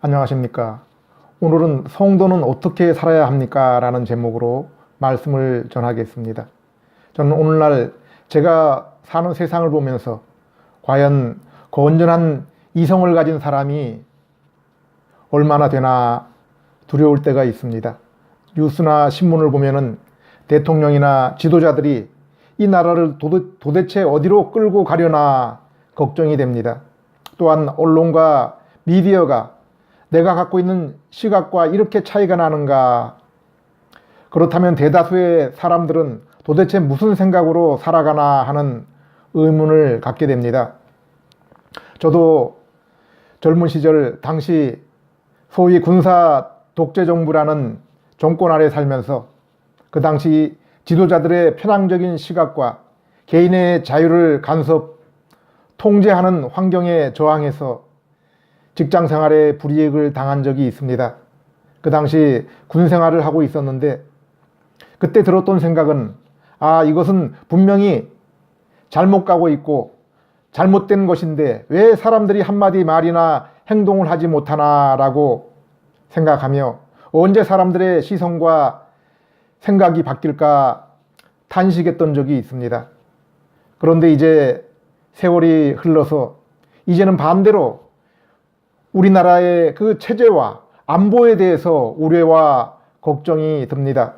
안녕하십니까. 오늘은 성도는 어떻게 살아야 합니까? 라는 제목으로 말씀을 전하겠습니다. 저는 오늘날 제가 사는 세상을 보면서 과연 건전한 이성을 가진 사람이 얼마나 되나 두려울 때가 있습니다. 뉴스나 신문을 보면은 대통령이나 지도자들이 이 나라를 도대체 어디로 끌고 가려나 걱정이 됩니다. 또한 언론과 미디어가 내가 갖고 있는 시각과 이렇게 차이가 나는가? 그렇다면 대다수의 사람들은 도대체 무슨 생각으로 살아가나 하는 의문을 갖게 됩니다. 저도 젊은 시절 당시 소위 군사 독재 정부라는 정권 아래 살면서 그 당시 지도자들의 편향적인 시각과 개인의 자유를 간섭, 통제하는 환경에 저항해서 직장 생활에 불이익을 당한 적이 있습니다. 그 당시 군 생활을 하고 있었는데 그때 들었던 생각은 이것은 분명히 잘못 가고 있고 잘못된 것인데 왜 사람들이 한마디 말이나 행동을 하지 못하나 라고 생각하며 언제 사람들의 시선과 생각이 바뀔까 탄식했던 적이 있습니다. 그런데 이제 세월이 흘러서 이제는 반대로 우리나라의 그 체제와 안보에 대해서 우려와 걱정이 듭니다.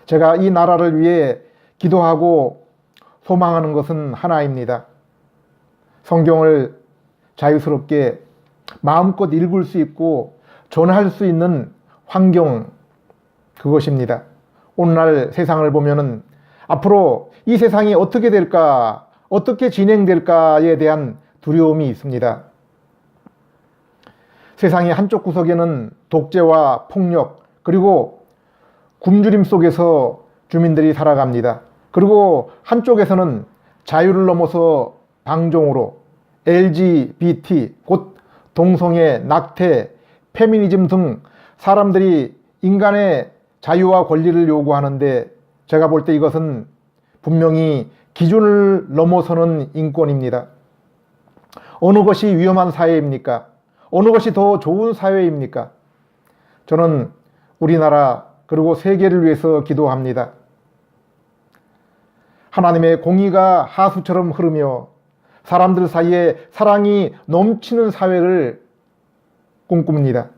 제가 이 나라를 위해 기도하고 소망하는 것은 하나입니다. 성경을 자유스럽게 마음껏 읽을 수 있고 전할 수 있는 환경, 그것입니다. 오늘날 세상을 보면은 앞으로 이 세상이 어떻게 될까, 어떻게 진행될까에 대한 두려움이 있습니다. 세상의 한쪽 구석에는 독재와 폭력, 그리고 굶주림 속에서 주민들이 살아갑니다. 그리고 한쪽에서는 자유를 넘어서 방종으로 LGBT, 곧 동성애, 낙태, 페미니즘 등 사람들이 인간의 자유와 권리를 요구하는데 제가 볼 때 이것은 분명히 기준을 넘어서는 인권입니다. 어느 것이 위험한 사회입니까? 어느 것이 더 좋은 사회입니까? 저는 우리나라 그리고 세계를 위해서 기도합니다. 하나님의 공의가 하수처럼 흐르며 사람들 사이에 사랑이 넘치는 사회를 꿈꿉니다.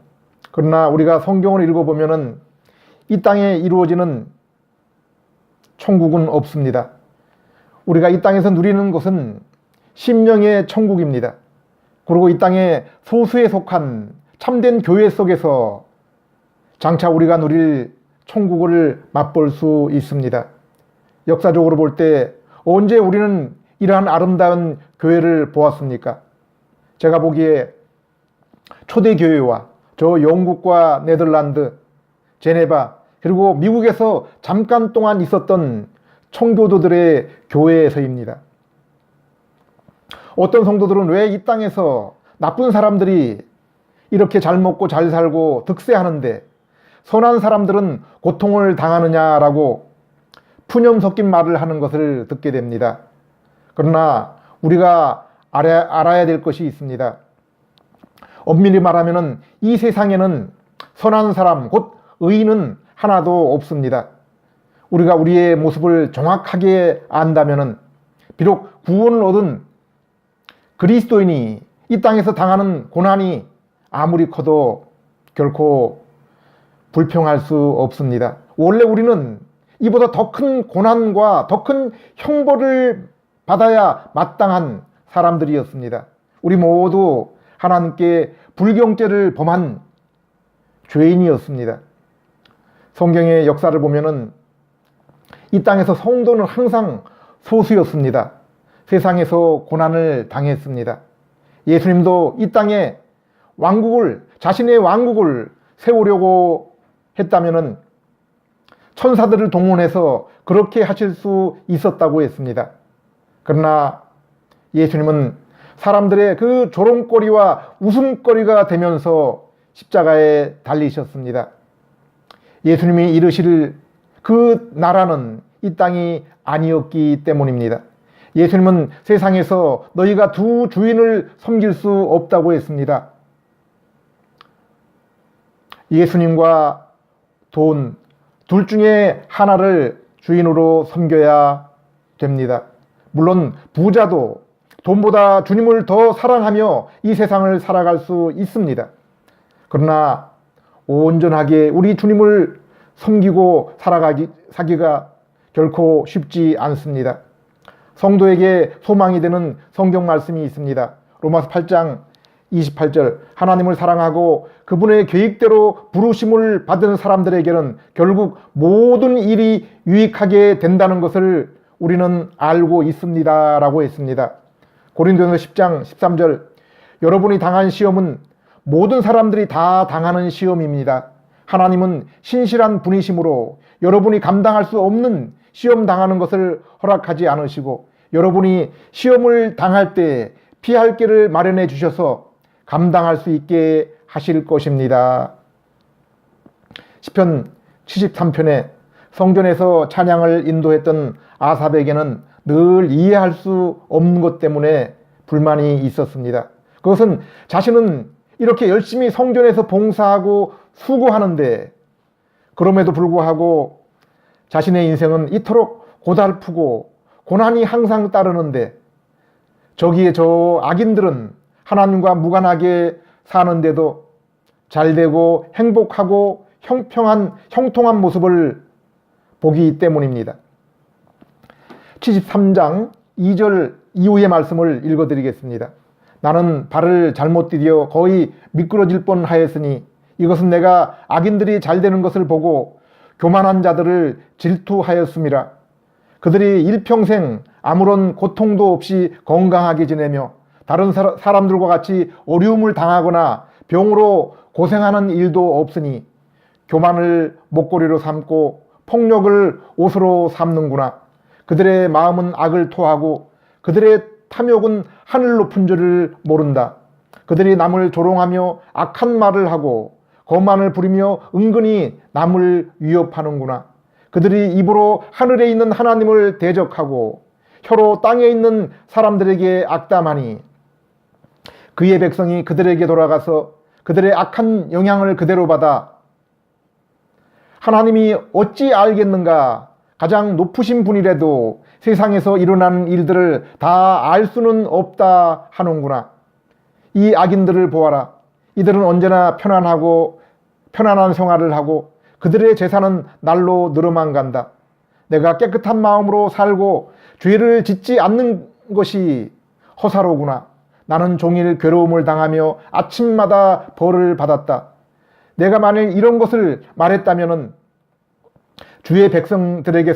그러나 우리가 성경을 읽어보면 이 땅에 이루어지는 천국은 없습니다. 우리가 이 땅에서 누리는 것은 심령의 천국입니다. 그리고 이 땅에 소수에 속한 참된 교회 속에서 장차 우리가 누릴 천국을 맛볼 수 있습니다. 역사적으로 볼 때 언제 우리는 이러한 아름다운 교회를 보았습니까? 제가 보기에 초대교회와 저 영국과 네덜란드, 제네바, 그리고 미국에서 잠깐 동안 있었던 청교도들의 교회에서입니다. 어떤 성도들은 왜 이 땅에서 나쁜 사람들이 이렇게 잘 먹고 잘 살고 득세하는데 선한 사람들은 고통을 당하느냐라고 푸념 섞인 말을 하는 것을 듣게 됩니다. 그러나 우리가 알아야 될 것이 있습니다. 엄밀히 말하면 이 세상에는 선한 사람, 곧 의인은 하나도 없습니다. 우리가 우리의 모습을 정확하게 안다면 비록 구원을 얻은 그리스도인이 이 땅에서 당하는 고난이 아무리 커도 결코 불평할 수 없습니다. 원래 우리는 이보다 더 큰 고난과 더 큰 형벌을 받아야 마땅한 사람들이었습니다. 우리 모두 하나님께 불경죄를 범한 죄인이었습니다. 성경의 역사를 보면은 이 땅에서 성도는 항상 소수였습니다. 세상에서 고난을 당했습니다. 예수님도 이 땅에 자신의 왕국을 세우려고 했다면은 천사들을 동원해서 그렇게 하실 수 있었다고 했습니다. 그러나 예수님은 사람들의 그 조롱거리와 웃음거리가 되면서 십자가에 달리셨습니다. 예수님이 이르시를 그 나라는 이 땅이 아니었기 때문입니다. 예수님은 세상에서 너희가 두 주인을 섬길 수 없다고 했습니다. 예수님과 돈, 둘 중에 하나를 주인으로 섬겨야 됩니다. 물론 부자도 돈보다 주님을 더 사랑하며 이 세상을 살아갈 수 있습니다. 그러나 온전하게 우리 주님을 섬기고 사기가 결코 쉽지 않습니다. 성도에게 소망이 되는 성경 말씀이 있습니다. 로마서 8장 28절, 하나님을 사랑하고 그분의 계획대로 부르심을 받은 사람들에게는 결국 모든 일이 유익하게 된다는 것을 우리는 알고 있습니다 라고 했습니다. 고린도전서 10장 13절, 여러분이 당한 시험은 모든 사람들이 다 당하는 시험입니다. 하나님은 신실한 분이시므로 여러분이 감당할 수 없는 시험 당하는 것을 허락하지 않으시고 여러분이 시험을 당할 때 피할 길을 마련해 주셔서 감당할 수 있게 하실 것입니다. 시편 73편에 성전에서 찬양을 인도했던 아삽에게는 늘 이해할 수 없는 것 때문에 불만이 있었습니다. 그것은 자신은 이렇게 열심히 성전에서 봉사하고 수고하는데 그럼에도 불구하고 자신의 인생은 이토록 고달프고 고난이 항상 따르는데 저기에 저 악인들은 하나님과 무관하게 사는데도 잘되고 행복하고 형통한 모습을 보기 때문입니다. 73장 2절 이후의 말씀을 읽어드리겠습니다. 나는 발을 잘못 디뎌 거의 미끄러질 뻔하였으니 이것은 내가 악인들이 잘되는 것을 보고 교만한 자들을 질투하였음이라. 그들이 일평생 아무런 고통도 없이 건강하게 지내며 다른 사람들과 같이 어려움을 당하거나 병으로 고생하는 일도 없으니 교만을 목걸이로 삼고 폭력을 옷으로 삼는구나. 그들의 마음은 악을 토하고 그들의 탐욕은 하늘 높은 줄을 모른다. 그들이 남을 조롱하며 악한 말을 하고 거만을 부리며 은근히 남을 위협하는구나. 그들이 입으로 하늘에 있는 하나님을 대적하고 혀로 땅에 있는 사람들에게 악담하니 그의 백성이 그들에게 돌아가서 그들의 악한 영향을 그대로 받아 하나님이 어찌 알겠는가? 가장 높으신 분이라도 세상에서 일어나는 일들을 다 알 수는 없다 하는구나. 이 악인들을 보아라. 이들은 언제나 편안한 생활을 하고 그들의 재산은 날로 늘어만 간다. 내가 깨끗한 마음으로 살고 죄를 짓지 않는 것이 허사로구나. 나는 종일 괴로움을 당하며 아침마다 벌을 받았다. 내가 만일 이런 것을 말했다면 주의 백성들에게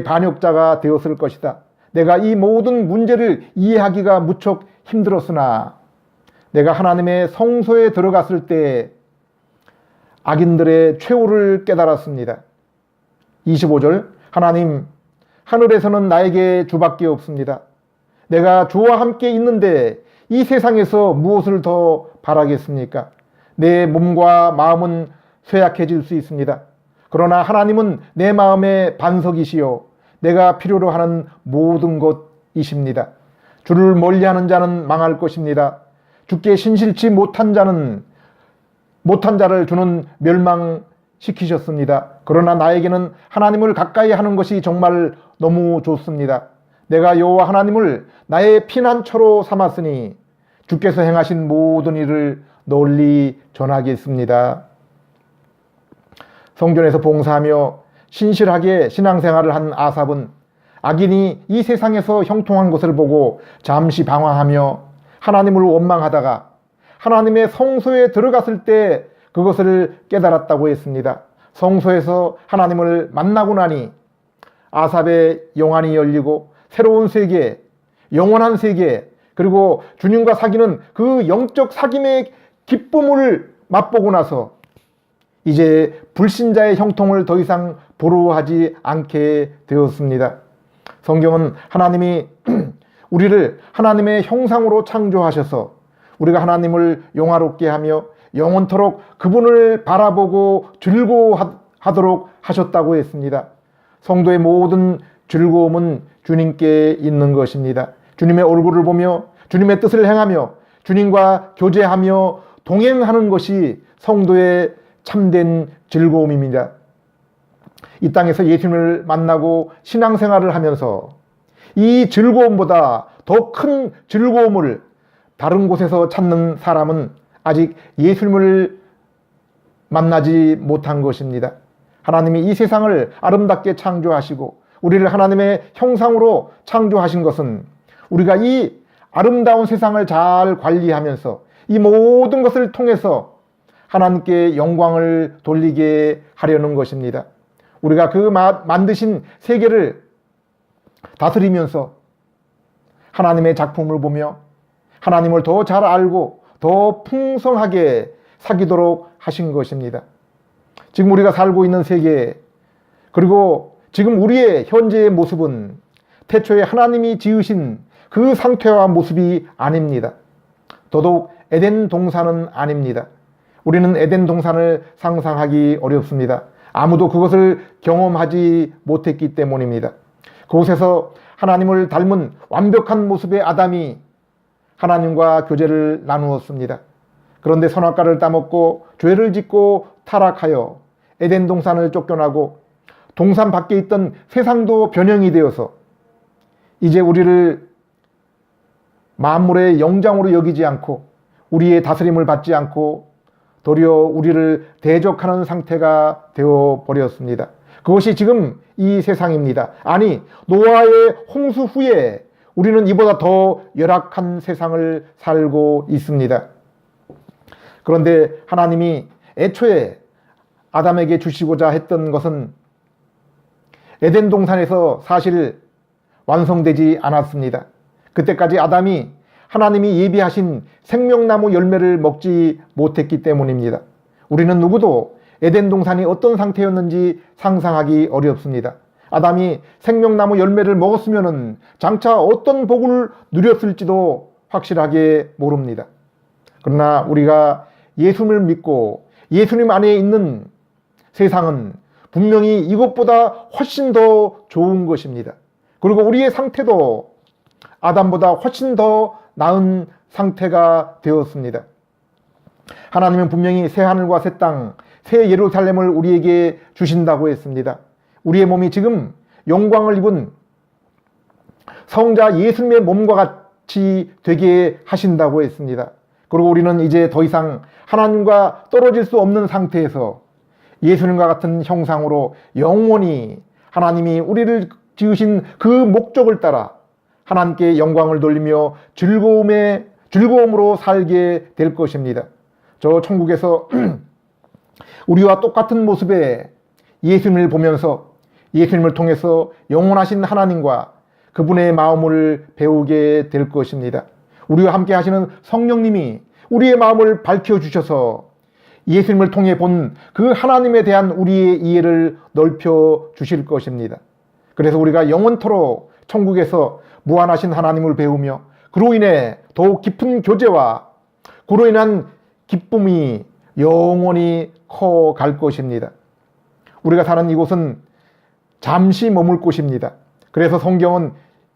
반역자가 되었을 것이다. 내가 이 모든 문제를 이해하기가 무척 힘들었으나 내가 하나님의 성소에 들어갔을 때 악인들의 최후를 깨달았습니다. 25절, 하나님, 하늘에서는 나에게 주밖에 없습니다. 내가 주와 함께 있는데 이 세상에서 무엇을 더 바라겠습니까? 내 몸과 마음은 쇠약해질 수 있습니다. 그러나 하나님은 내 마음의 반석이시요 내가 필요로 하는 모든 것이십니다. 주를 멀리하는 자는 망할 것입니다. 주께 신실치 못한 자를 주는 멸망시키셨습니다. 그러나 나에게는 하나님을 가까이 하는 것이 정말 너무 좋습니다. 내가 여호와 하나님을 나의 피난처로 삼았으니 주께서 행하신 모든 일을 널리 전하겠습니다. 성전에서 봉사하며 신실하게 신앙생활을 한 아삽은 악인이 이 세상에서 형통한 것을 보고 잠시 방황하며 하나님을 원망하다가 하나님의 성소에 들어갔을 때 그것을 깨달았다고 했습니다. 성소에서 하나님을 만나고 나니 아삽의 영안이 열리고 새로운 세계, 영원한 세계, 그리고 주님과 사귀는 그 영적 사귐의 기쁨을 맛보고 나서 이제 불신자의 형통을 더 이상 부러워하지 않게 되었습니다. 성경은 하나님이 우리를 하나님의 형상으로 창조하셔서 우리가 하나님을 영화롭게 하며 영원토록 그분을 바라보고 즐거워하도록 하셨다고 했습니다. 성도의 모든 즐거움은 주님께 있는 것입니다. 주님의 얼굴을 보며 주님의 뜻을 행하며 주님과 교제하며 동행하는 것이 성도의 참된 즐거움입니다. 이 땅에서 예수님을 만나고 신앙생활을 하면서 이 즐거움보다 더 큰 즐거움을 다른 곳에서 찾는 사람은 아직 예수님을 만나지 못한 것입니다. 하나님이 이 세상을 아름답게 창조하시고 우리를 하나님의 형상으로 창조하신 것은 우리가 이 아름다운 세상을 잘 관리하면서 이 모든 것을 통해서 하나님께 영광을 돌리게 하려는 것입니다. 우리가 그 만드신 세계를 다스리면서 하나님의 작품을 보며 하나님을 더 잘 알고 더 풍성하게 사귀도록 하신 것입니다. 지금 우리가 살고 있는 세계, 그리고 지금 우리의 현재의 모습은 태초에 하나님이 지으신 그 상태와 모습이 아닙니다. 더더욱 에덴 동산은 아닙니다. 우리는 에덴 동산을 상상하기 어렵습니다. 아무도 그것을 경험하지 못했기 때문입니다. 그곳에서 하나님을 닮은 완벽한 모습의 아담이 하나님과 교제를 나누었습니다. 그런데 선악과를 따먹고 죄를 짓고 타락하여 에덴 동산을 쫓겨나고 동산 밖에 있던 세상도 변형이 되어서 이제 우리를 만물의 영장으로 여기지 않고 우리의 다스림을 받지 않고 도리어 우리를 대적하는 상태가 되어버렸습니다. 그것이 지금 이 세상입니다. 아니, 노아의 홍수 후에 우리는 이보다 더 열악한 세상을 살고 있습니다. 그런데 하나님이 애초에 아담에게 주시고자 했던 것은 에덴 동산에서 사실 완성되지 않았습니다. 그때까지 아담이 하나님이 예비하신 생명나무 열매를 먹지 못했기 때문입니다. 우리는 누구도 에덴 동산이 어떤 상태였는지 상상하기 어렵습니다. 아담이 생명나무 열매를 먹었으면 장차 어떤 복을 누렸을지도 확실하게 모릅니다. 그러나 우리가 예수님을 믿고 예수님 안에 있는 세상은 분명히 이것보다 훨씬 더 좋은 것입니다. 그리고 우리의 상태도 아담보다 훨씬 더 나은 상태가 되었습니다. 하나님은 분명히 새 하늘과 새 땅, 새 예루살렘을 우리에게 주신다고 했습니다. 우리의 몸이 지금 영광을 입은 성자 예수님의 몸과 같이 되게 하신다고 했습니다. 그리고 우리는 이제 더 이상 하나님과 떨어질 수 없는 상태에서 예수님과 같은 형상으로 영원히 하나님이 우리를 지으신 그 목적을 따라 하나님께 영광을 돌리며 즐거움으로 살게 될 것입니다. 저 천국에서 우리와 똑같은 모습의 예수님을 보면서 예수님을 통해서 영원하신 하나님과 그분의 마음을 배우게 될 것입니다. 우리와 함께 하시는 성령님이 우리의 마음을 밝혀주셔서 예수님을 통해 본 그 하나님에 대한 우리의 이해를 넓혀 주실 것입니다. 그래서 우리가 영원토록 천국에서 무한하신 하나님을 배우며 그로 인해 더욱 깊은 교제와 그로 인한 기쁨이 영원히 커갈 것입니다. 우리가 사는 이곳은 잠시 머물 곳입니다. 그래서 성경은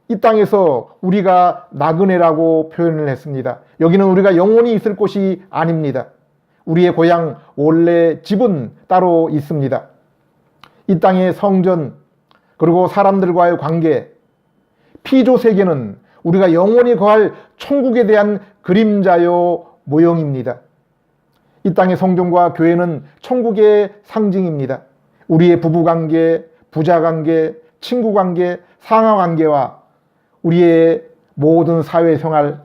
이 땅에서 우리가 나그네라고 표현을 했습니다. 여기는 우리가 영원히 있을 곳이 아닙니다. 우리의 고향 원래 집은 따로 있습니다. 이 땅의 성전 그리고 사람들과의 관계, 피조 세계는 우리가 영원히 거할 천국에 대한 그림자요 모형입니다. 이 땅의 성전과 교회는 천국의 상징입니다. 우리의 부부관계, 부자관계, 친구관계, 상하관계와 우리의 모든 사회생활,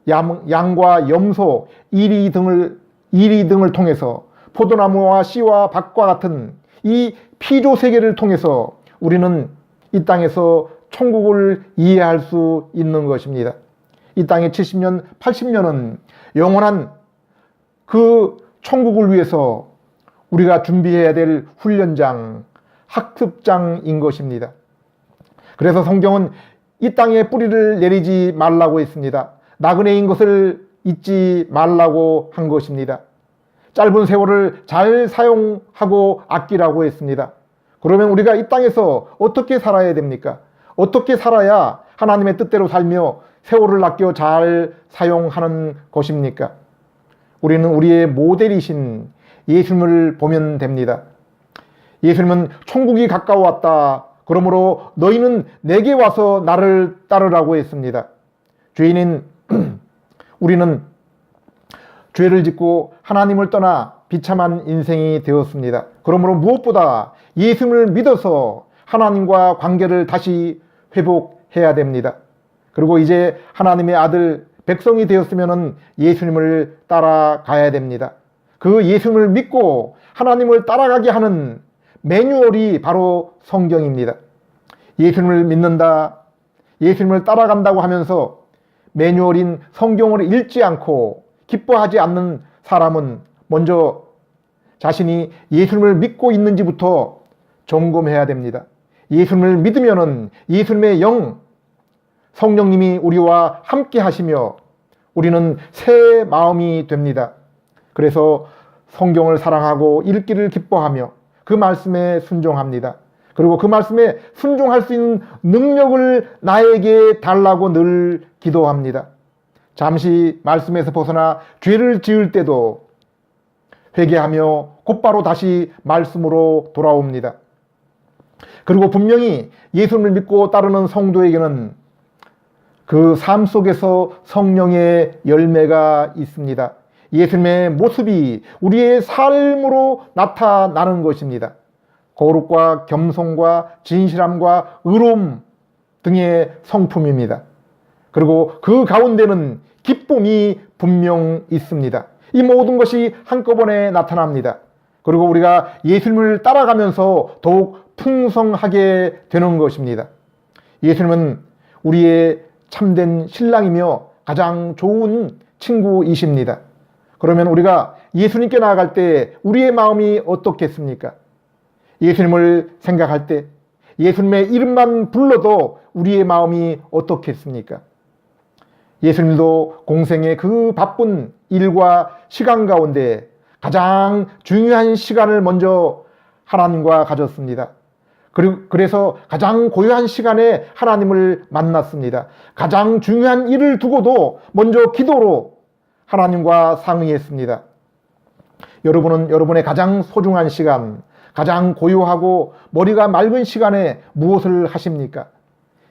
양과 염소, 이리 등을 통해서 포도나무와 씨와 밭과 같은 이 피조 세계를 통해서 우리는 이 땅에서 천국을 이해할 수 있는 것입니다. 이 땅의 70년, 80년은 영원한 그 천국을 위해서 우리가 준비해야 될 훈련장, 학습장인 것입니다. 그래서 성경은 이 땅에 뿌리를 내리지 말라고 했습니다. 나그네인 것을 잊지 말라고 한 것입니다. 짧은 세월을 잘 사용하고 아끼라고 했습니다. 그러면 우리가 이 땅에서 어떻게 살아야 됩니까? 어떻게 살아야 하나님의 뜻대로 살며 세월을 아껴 잘 사용하는 것입니까? 우리는 우리의 모델이신 예수님을 보면 됩니다. 예수님은 천국이 가까워왔다. 그러므로 너희는 내게 와서 나를 따르라고 했습니다. 죄인인 우리는 죄를 짓고 하나님을 떠나 비참한 인생이 되었습니다. 그러므로 무엇보다 예수님을 믿어서 하나님과 관계를 다시 회복해야 됩니다. 그리고 이제 하나님의 아들 백성이 되었으면 예수님을 따라가야 됩니다. 그 예수님을 믿고 하나님을 따라가게 하는 매뉴얼이 바로 성경입니다. 예수님을 믿는다, 예수님을 따라간다고 하면서 매뉴얼인 성경을 읽지 않고 기뻐하지 않는 사람은 먼저 자신이 예수님을 믿고 있는지부터 점검해야 됩니다. 예수님을 믿으면은 예수님의 영, 성령님이 우리와 함께 하시며 우리는 새 마음이 됩니다. 그래서 성경을 사랑하고 읽기를 기뻐하며 그 말씀에 순종합니다. 그리고 그 말씀에 순종할 수 있는 능력을 나에게 달라고 늘 기도합니다. 잠시 말씀에서 벗어나 죄를 지을 때도 회개하며 곧바로 다시 말씀으로 돌아옵니다. 그리고 분명히 예수님을 믿고 따르는 성도에게는 그 삶 속에서 성령의 열매가 있습니다. 예수님의 모습이 우리의 삶으로 나타나는 것입니다. 거룩과 겸손과 진실함과 의로움 등의 성품입니다. 그리고 그 가운데는 기쁨이 분명 있습니다. 이 모든 것이 한꺼번에 나타납니다. 그리고 우리가 예수님을 따라가면서 더욱 풍성하게 되는 것입니다. 예수님은 우리의 참된 신랑이며 가장 좋은 친구이십니다. 그러면 우리가 예수님께 나아갈 때 우리의 마음이 어떻겠습니까? 예수님을 생각할 때 예수님의 이름만 불러도 우리의 마음이 어떻겠습니까? 예수님도 공생의 그 바쁜 일과 시간 가운데 가장 중요한 시간을 먼저 하나님과 가졌습니다. 그래서 가장 고요한 시간에 하나님을 만났습니다. 가장 중요한 일을 두고도 먼저 기도로 하나님과 상의했습니다. 여러분은 여러분의 가장 소중한 시간, 가장 고요하고 머리가 맑은 시간에 무엇을 하십니까?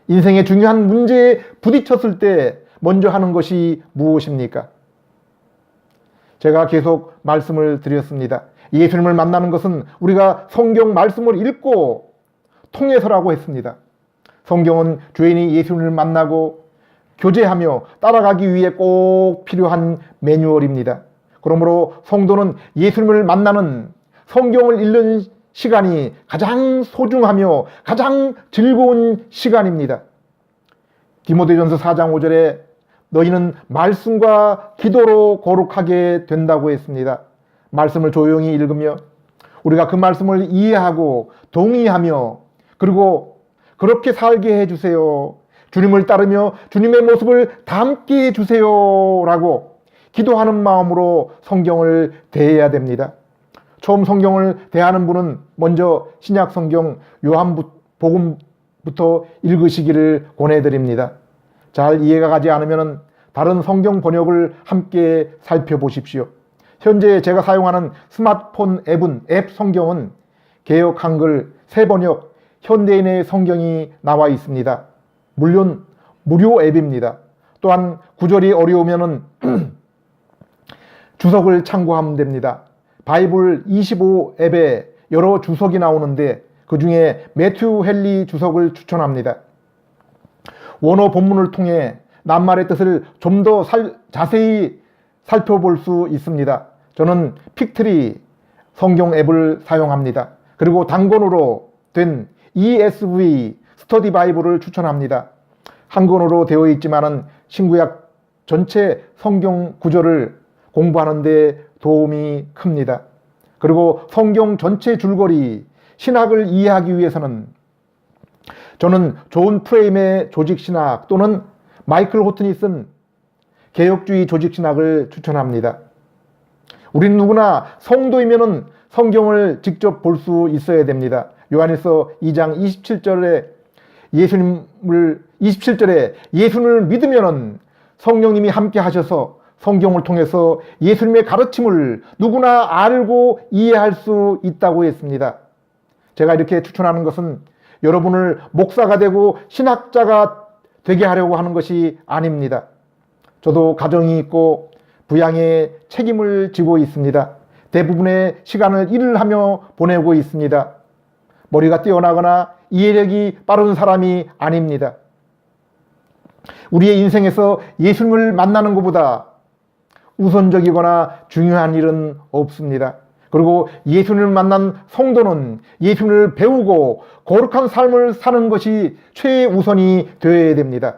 인생의 중요한 문제에 부딪혔을 때 먼저 하는 것이 무엇입니까? 제가 계속 말씀을 드렸습니다. 예수님을 만나는 것은 우리가 성경 말씀을 읽고 통해서라고 했습니다. 성경은 죄인이 예수님을 만나고 교제하며 따라가기 위해 꼭 필요한 매뉴얼입니다. 그러므로 성도는 예수님을 만나는 성경을 읽는 시간이 가장 소중하며 가장 즐거운 시간입니다. 디모데전서 4장 5절에 너희는 말씀과 기도로 거룩하게 된다고 했습니다. 말씀을 조용히 읽으며 우리가 그 말씀을 이해하고 동의하며 그리고 그렇게 살게 해주세요. 주님을 따르며 주님의 모습을 닮게 해주세요 라고 기도하는 마음으로 성경을 대해야 됩니다. 처음 성경을 대하는 분은 먼저 신약 성경 요한복음부터 읽으시기를 권해드립니다. 잘 이해가 가지 않으면 다른 성경 번역을 함께 살펴보십시오. 현재 제가 사용하는 스마트폰 앱 성경은 개역 한글, 새번역, 현대인의 성경이 나와 있습니다. 물론 무료 앱입니다. 또한 구절이 어려우면 주석을 참고하면 됩니다. 바이블 25 앱에 여러 주석이 나오는데 그 중에 매튜 헨리 주석을 추천합니다. 원어 본문을 통해 낱말의 뜻을 좀 더 자세히 살펴볼 수 있습니다. 저는 픽트리 성경 앱을 사용합니다. 그리고 단권으로 된 ESV 스터디 바이블을 추천합니다. 한권으로 되어 있지만은 신구약 전체 성경 구절을 공부하는 데 도움이 큽니다. 그리고 성경 전체 줄거리, 신학을 이해하기 위해서는 저는 존 프레임의 조직신학 또는 마이클 호튼이 쓴 개혁주의 조직신학을 추천합니다. 우린 누구나 성도이면은 성경을 직접 볼 수 있어야 됩니다. 요한일서 2장 27절에 예수님을 믿으면은 성령님이 함께 하셔서 성경을 통해서 예수님의 가르침을 누구나 알고 이해할 수 있다고 했습니다. 제가 이렇게 추천하는 것은 여러분을 목사가 되고 신학자가 되게 하려고 하는 것이 아닙니다. 저도 가정이 있고 부양의 책임을 지고 있습니다. 대부분의 시간을 일을 하며 보내고 있습니다. 머리가 뛰어나거나 이해력이 빠른 사람이 아닙니다. 우리의 인생에서 예수님을 만나는 것보다 우선적이거나 중요한 일은 없습니다. 그리고 예수님을 만난 성도는 예수님을 배우고 거룩한 삶을 사는 것이 최우선이 되어야 됩니다.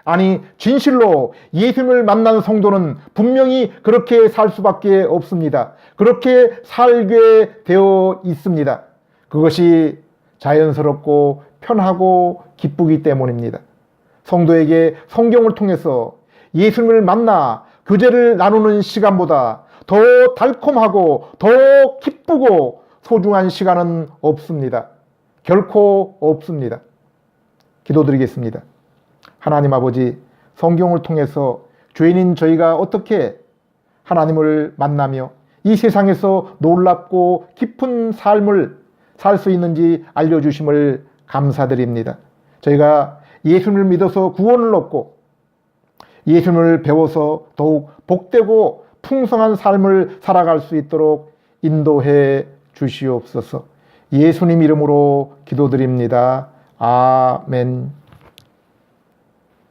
아니, 진실로 예수님을 만난 성도는 분명히 그렇게 살 수밖에 없습니다. 그렇게 살게 되어 있습니다. 그것이 자연스럽고 편하고 기쁘기 때문입니다. 성도에게 성경을 통해서 예수님을 만나 교제를 나누는 시간보다 더 달콤하고 더 기쁘고 소중한 시간은 없습니다. 결코 없습니다. 기도드리겠습니다. 하나님 아버지, 성경을 통해서 죄인인 저희가 어떻게 하나님을 만나며 이 세상에서 놀랍고 깊은 삶을 살 수 있는지 알려주심을 감사드립니다. 저희가 예수님을 믿어서 구원을 얻고 예수님을 배워서 더욱 복되고 풍성한 삶을 살아갈 수 있도록 인도해 주시옵소서. 예수님 이름으로 기도드립니다. 아멘.